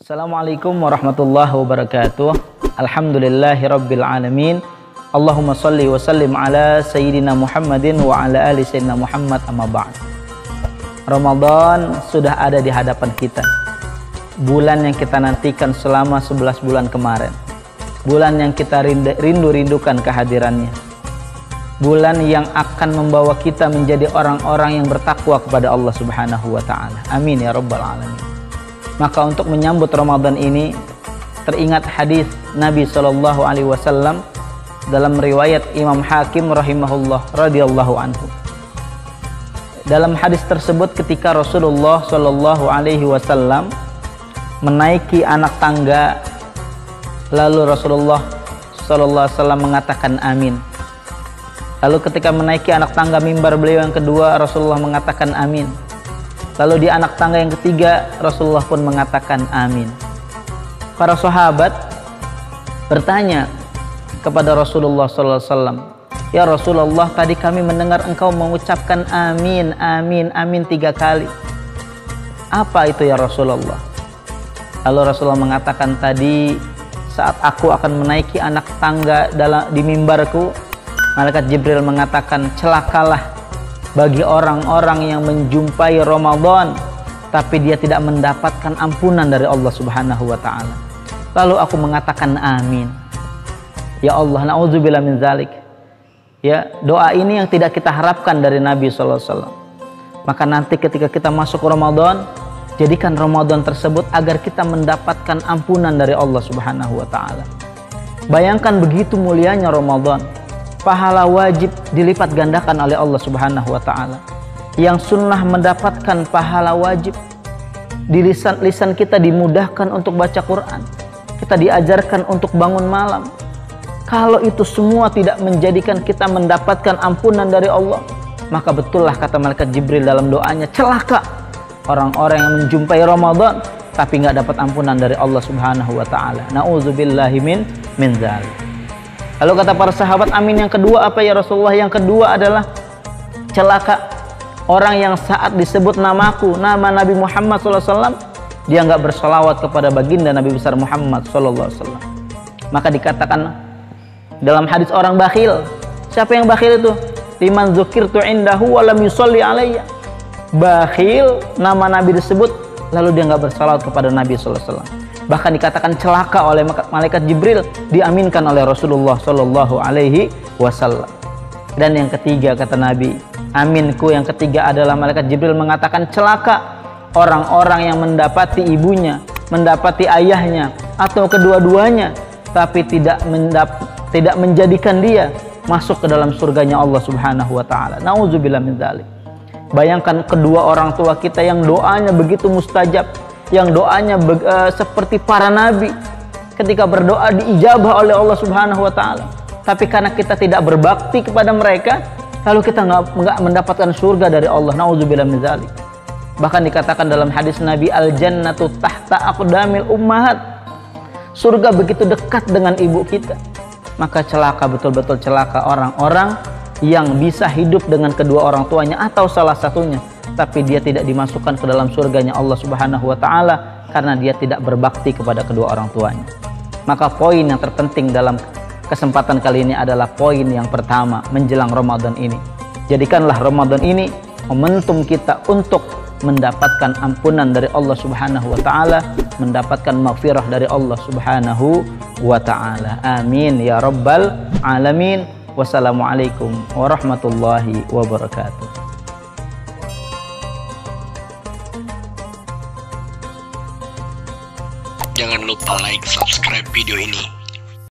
Assalamualaikum warahmatullahi wabarakatuh. Alhamdulillahi rabbil alamin. Allahumma salli wa sallim ala sayyidina Muhammadin wa ala ali sayyidina Muhammad, amma ba'd. Ramadan sudah ada di hadapan kita. Bulan yang kita nantikan selama 11 bulan kemarin. Bulan yang kita rindu-rindukan kehadirannya. Bulan yang akan membawa kita menjadi orang-orang yang bertakwa kepada Allah Subhanahu wa taala. Amin ya rabbal alamin. Maka untuk menyambut Ramadan ini, teringat hadis Nabi Shallallahu alaihi wasallam dalam riwayat Imam Hakim rahimahullah radhiyallahu anhu. Dalam hadis tersebut, ketika Rasulullah Shallallahu alaihi wasallam menaiki anak tangga, lalu Rasulullah Shallallahu alaihi wasallam mengatakan amin. Lalu ketika menaiki anak tangga mimbar beliau yang kedua, Rasulullah mengatakan amin. Lalu di anak tangga yang ketiga, Rasulullah pun mengatakan amin. Para sahabat bertanya kepada Rasulullah SAW, "Ya Rasulullah, tadi kami mendengar engkau mengucapkan amin, amin, amin 3 kali. Apa itu ya Rasulullah?" Lalu Rasulullah mengatakan, "Tadi saat aku akan menaiki anak tangga di mimbarku, malaikat Jibril mengatakan, celakalah bagi orang-orang yang menjumpai Ramadan tapi dia tidak mendapatkan ampunan dari Allah Subhanahu wa taala." Lalu aku mengatakan amin. Ya Allah, na'udzubillah min zalik. Ya, doa ini yang tidak kita harapkan dari Nabi sallallahu alaihi wasallam. Maka nanti ketika kita masuk Ramadan, jadikan Ramadan tersebut agar kita mendapatkan ampunan dari Allah Subhanahu wa taala. Bayangkan begitu mulianya Ramadan. Pahala wajib dilipat gandakan oleh Allah Subhanahu wa taala. Yang sunnah mendapatkan pahala wajib. Di lisan kita dimudahkan untuk baca Quran. Kita diajarkan untuk bangun malam. Kalau itu semua tidak menjadikan kita mendapatkan ampunan dari Allah, maka betullah kata malaikat Jibril dalam doanya, celaka orang-orang yang menjumpai Ramadan tapi nggak dapat ampunan dari Allah Subhanahu wa taala. Nauzubillahi min dzalik. Lalu kata para sahabat, amin yang kedua apa ya Rasulullah? Yang kedua adalah celaka orang yang saat disebut namaku, nama Nabi Muhammad SAW, dia nggak bersolawat kepada baginda Nabi besar Muhammad SAW. Maka dikatakan dalam hadis orang bakhil. Siapa yang bakhil itu? Liman dzukirtu indahu wa lam yusolli alayya. Bakhil, nama Nabi disebut, lalu dia nggak bersolawat kepada Nabi SAW. Bahkan dikatakan celaka oleh malaikat Jibril, diaminkan oleh Rasulullah Shallallahu alaihi wasallam. Dan yang ketiga kata Nabi, aminku yang ketiga adalah malaikat Jibril mengatakan celaka orang-orang yang mendapati ibunya, mendapati ayahnya atau kedua-duanya tapi tidak menjadikan dia masuk ke dalam surganya Allah Subhanahu wa taala. Nauzubillah min dzalik. Bayangkan kedua orang tua kita yang doanya begitu mustajab, yang doanya seperti para nabi, ketika berdoa diijabah oleh Allah Subhanahu wa taala. Tapi karena kita tidak berbakti kepada mereka, lalu kita nggak mendapatkan surga dari Allah. Nauzubillah min dzalik. Bahkan dikatakan dalam hadis Nabi, al-jannatu tahta aqdamil ummahat. Surga begitu dekat dengan ibu kita. Maka celaka, betul-betul celaka orang-orang yang bisa hidup dengan kedua orang tuanya atau salah satunya, tapi dia tidak dimasukkan ke dalam surganya Allah Subhanahu wa taala karena dia tidak berbakti kepada kedua orang tuanya. Maka poin yang terpenting dalam kesempatan kali ini adalah poin yang pertama menjelang Ramadan ini. Jadikanlah Ramadan ini momentum kita untuk mendapatkan ampunan dari Allah Subhanahu wa taala, mendapatkan maghfirah dari Allah Subhanahu wa taala. Amin ya rabbal alamin. Wassalamualaikum warahmatullahi wabarakatuh. Jangan lupa like, subscribe video ini.